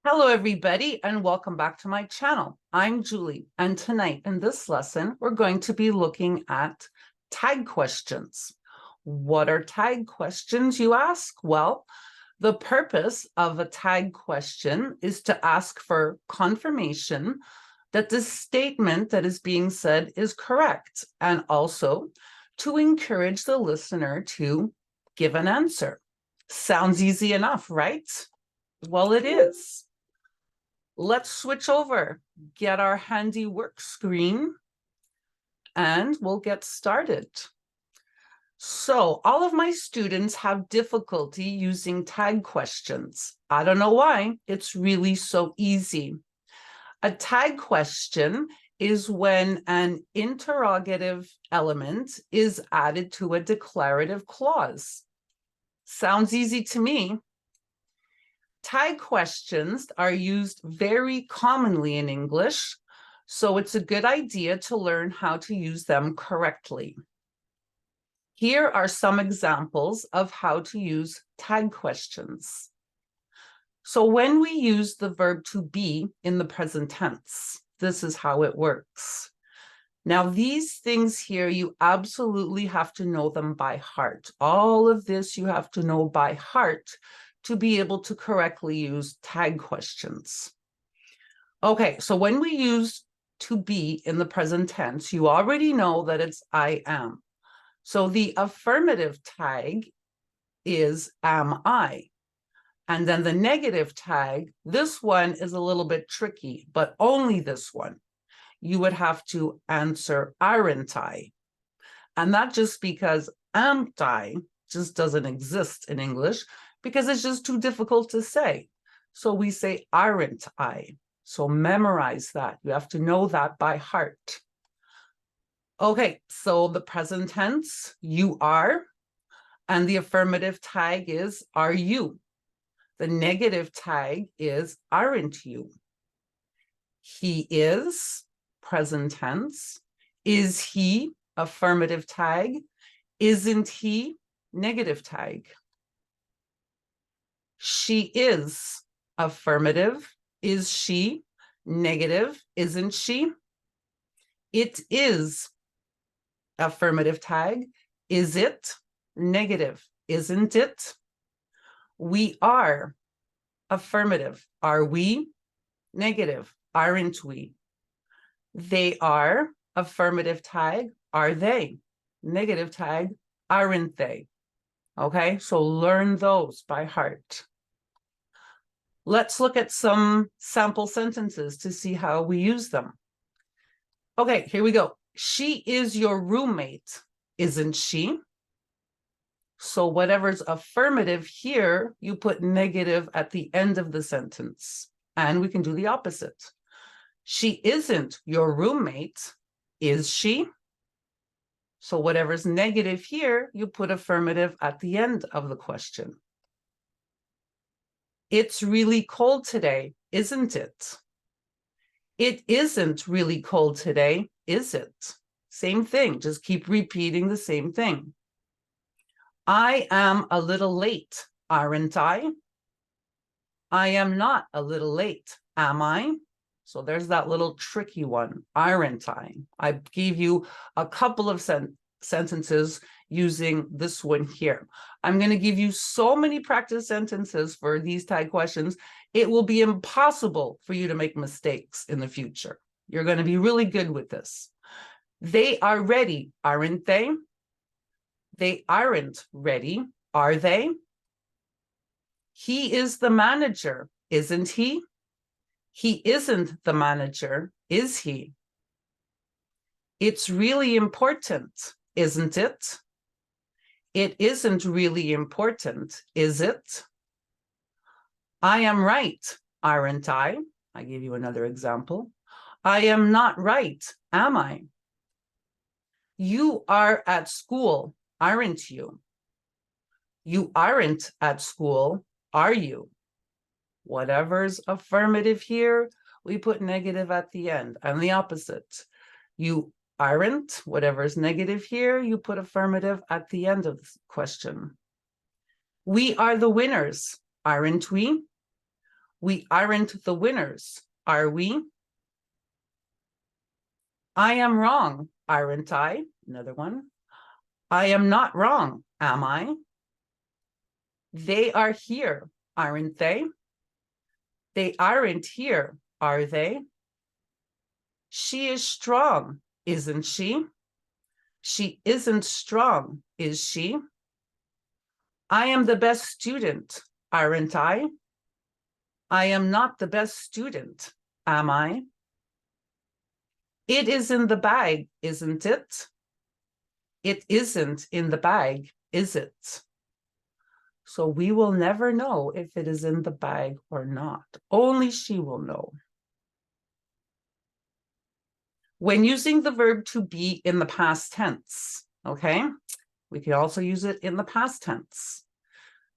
Hello, everybody, and welcome back to my channel. I'm Julie, and tonight in this lesson, we're going to be looking at tag questions. What are tag questions, you ask? Well, the purpose of a tag question is to ask for confirmation that the statement that is being said is correct, and also to encourage the listener to give an answer. Sounds easy enough, right? Well, it is. Let's switch over, get our handy work screen, and we'll get started. So all of my students have difficulty using tag questions. I don't know why. It's really so easy. A tag question is when an interrogative element is added to a declarative clause. Sounds easy to me. Tag questions are used very commonly in English, so it's a good idea to learn how to use them correctly. Here are some examples of how to use tag questions. So when we use the verb to be in the present tense, this is how it works. Now, these things here, you absolutely have to know them by heart. All of this you have to know by heart to be able to correctly use tag questions. Okay, so when we use to be in the present tense, you already know that it's I am. So the affirmative tag is am I. And then the negative tag, this one is a little bit tricky, but only this one. You would have to answer aren't I. And not just because am I just doesn't exist in English, because it's just too difficult to say. So we say aren't I. So memorize that. You have to know that by heart. Okay, so the present tense, you are, and the affirmative tag is are you. The negative tag is aren't you. He is, present tense. Is he, affirmative tag. Isn't he, negative tag. She is, affirmative. Is she, negative. Isn't she? It is, affirmative tag. Is it, negative. Isn't it? We are, affirmative. Are we, negative. Aren't we? They are, affirmative tag. Are they? Negative tag. Aren't they? Okay, so learn those by heart. Let's look at some sample sentences to see how we use them. Okay, here we go. She is your roommate, isn't she? So whatever's affirmative here, you put negative at the end of the sentence. And we can do the opposite. She isn't your roommate, is she? So whatever's negative here, you put affirmative at the end of the question. It's really cold today, isn't it? It isn't really cold today, is it? Same thing, just keep repeating the same thing. I am a little late, aren't I? I am not a little late, am I? So there's that little tricky one, aren't I? I gave you a couple of sentences using this one here. I'm going to give you so many practice sentences for these tag questions. It will be impossible for you to make mistakes in the future. You're going to be really good with this. They are ready, aren't they? They aren't ready, are they? He is the manager, isn't he? He isn't the manager, is he? It's really important, isn't it? It isn't really important, is it? I am right, aren't I? I give you another example. I am not right, am I? You are at school, aren't you? You aren't at school, are you? Whatever's affirmative here, we put negative at the end, and the opposite. You aren't, whatever's negative here, you put affirmative at the end of the question. We are the winners, aren't we? We aren't the winners, are we? I am wrong, aren't I? Another one. I am not wrong, am I? They are here, aren't they? They aren't here, are they? She is strong, isn't she? She isn't strong, is she? I am the best student, aren't I? I am not the best student, am I? It is in the bag, isn't it? It isn't in the bag, is it? So we will never know if it is in the bag or not. Only she will know. When using the verb to be in the past tense, okay, we can also use it in the past tense.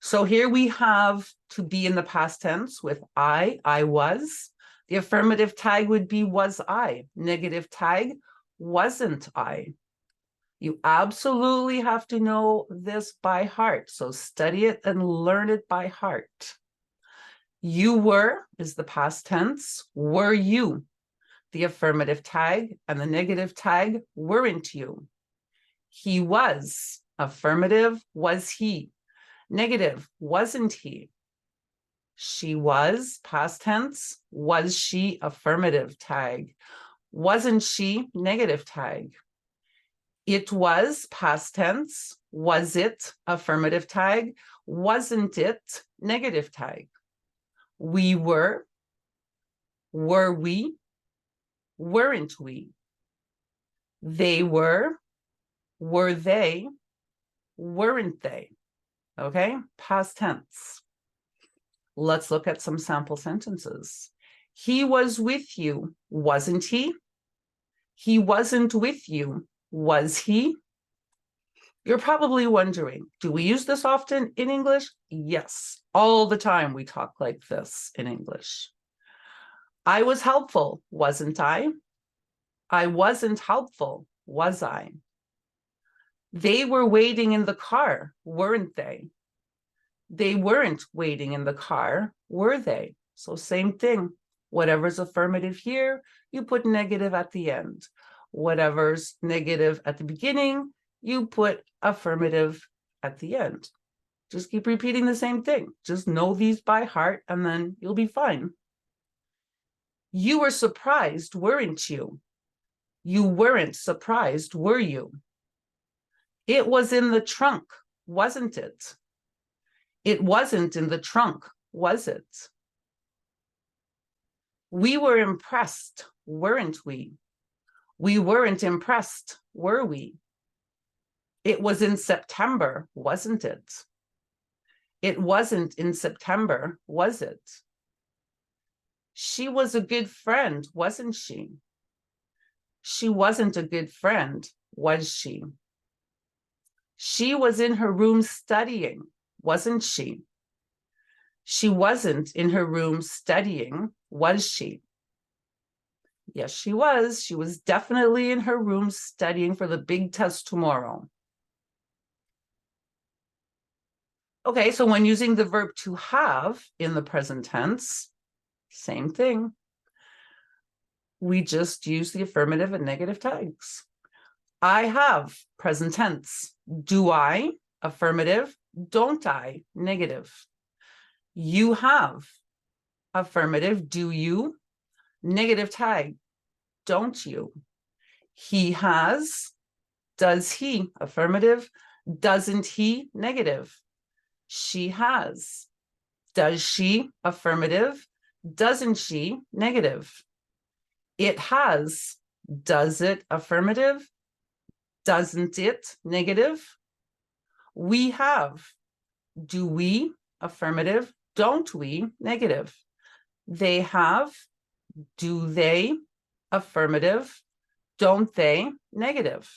So here we have to be in the past tense with I was. The affirmative tag would be was I. Negative tag, wasn't I. You absolutely have to know this by heart. So study it and learn it by heart. You were is the past tense. Were you? The affirmative tag and the negative tag, weren't you? He was. Affirmative, was he? Negative, wasn't he? She was, past tense. Was she? Affirmative tag. Wasn't she? Negative tag. It was, past tense. Was it? Affirmative tag. Wasn't it? Negative tag. We were. Were we? Weren't we? They were. Were they? Weren't they? Okay, past tense. Let's look at some sample sentences. He was with you, wasn't he? He wasn't with you, was he? You're probably wondering, do we use this often in English? Yes, all the time we talk like this in English. I was helpful, wasn't I? I wasn't helpful, was I? They were waiting in the car, weren't they? They weren't waiting in the car, were they? So same thing. Whatever's affirmative here, you put negative at the end. Whatever's negative at the beginning, you put affirmative at the end. Just keep repeating the same thing. Just know these by heart and then you'll be fine. You were surprised, weren't you? You weren't surprised, were you? It was in the trunk, wasn't it? It wasn't in the trunk, was it? We were impressed, weren't we? We weren't impressed, were we? It was in September, wasn't it? It wasn't in September, was it? She was a good friend, wasn't she? She wasn't a good friend, was she? She was in her room studying, wasn't she? She wasn't in her room studying, was she? Yes, she was. She was definitely in her room studying for the big test tomorrow. Okay, so when using the verb to have in the present tense, same thing. We just use the affirmative and negative tags. I have, present tense. Do I? Affirmative. Don't I? Negative. You have, affirmative. Do you? Negative tag. Don't you? He has. Does he? Affirmative. Doesn't he? Negative. She has. Does she? Affirmative. Doesn't she? Negative. It has. Does it? Affirmative. Doesn't it? Negative. We have. Do we? Affirmative. Don't we? Negative. They have. Do they? Affirmative. Don't they? Negative.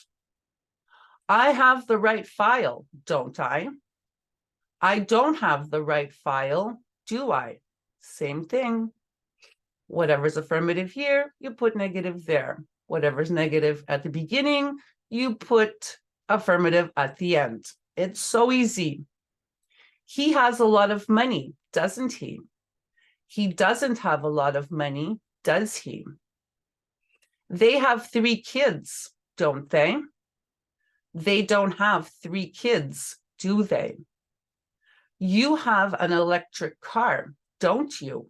I have the right file, don't I? I don't have the right file, do I? Same thing. Whatever's affirmative here, you put negative there. Whatever's negative at the beginning, you put affirmative at the end. It's so easy. He has a lot of money, doesn't he? He doesn't have a lot of money, does he? They have 3 kids, don't they? They don't have 3 kids, do they? You have an electric car, don't you?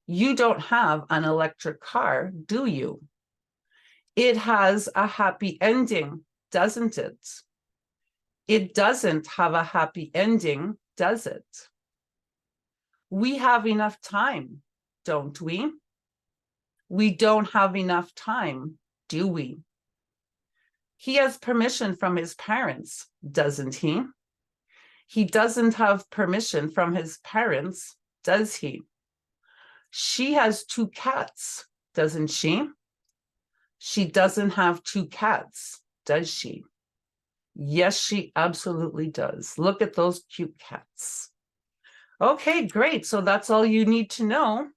You don't have an electric car, do you? It has a happy ending, doesn't it? It doesn't have a happy ending, does it? We have enough time, don't we? We don't have enough time, do we? He has permission from his parents, doesn't he? He doesn't have permission from his parents, does he? She has 2 cats, doesn't she? She doesn't have 2 cats, does she? Yes, she absolutely does. Look at those cute cats. Okay, great. So that's all you need to know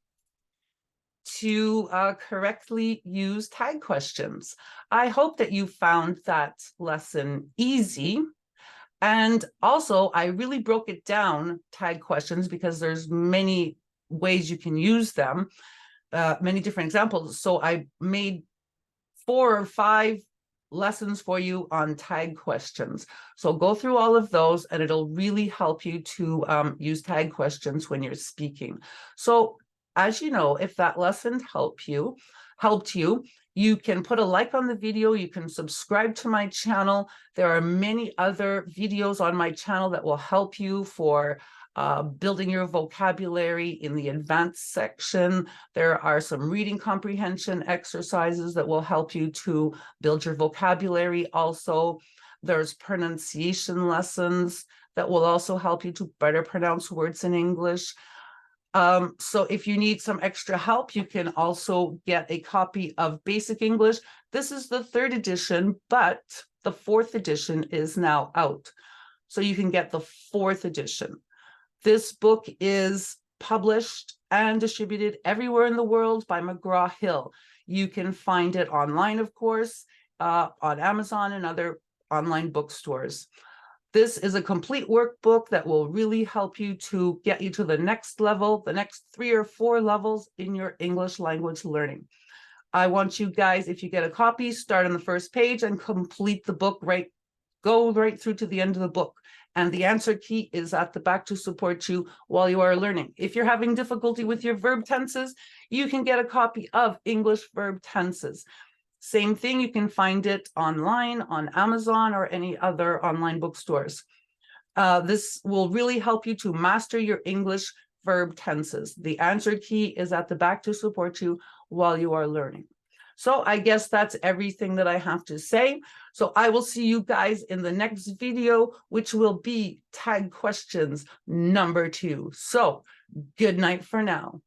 to correctly use tag questions. I hope that you found that lesson easy. And also, I really broke it down, tag questions, because there's many ways you can use them, many different examples. So I made 4 or 5 lessons for you on tag questions. So go through all of those and it'll really help you to use tag questions when you're speaking. So as you know, if that lesson helped you, you can put a like on the video, you can subscribe to my channel. There are many other videos on my channel that will help you for building your vocabulary in the advanced section. There are some reading comprehension exercises that will help you to build your vocabulary. Also, there's pronunciation lessons that will also help you to better pronounce words in English. So if you need some extra help, you can also get a copy of Basic English. This is the 3rd edition, but the 4th edition is now out. So you can get the 4th edition. This book is published and distributed everywhere in the world by McGraw-Hill. You can find it online, of course, on Amazon and other online bookstores. This is a complete workbook that will really help you to get you to the next level, the next 3 or 4 levels in your English language learning. I want you guys, if you get a copy, start on the first page and complete the book go right through to the end of the book. And the answer key is at the back to support you while you are learning. If you're having difficulty with your verb tenses, you can get a copy of English verb tenses. Same thing, you can find it online on Amazon or any other online bookstores. This will really help you to master your English verb tenses. The answer key is at the back to support you while you are learning. So I guess that's everything that I have to say. So I will see you guys in the next video, which will be tag questions number 2. So good night for now.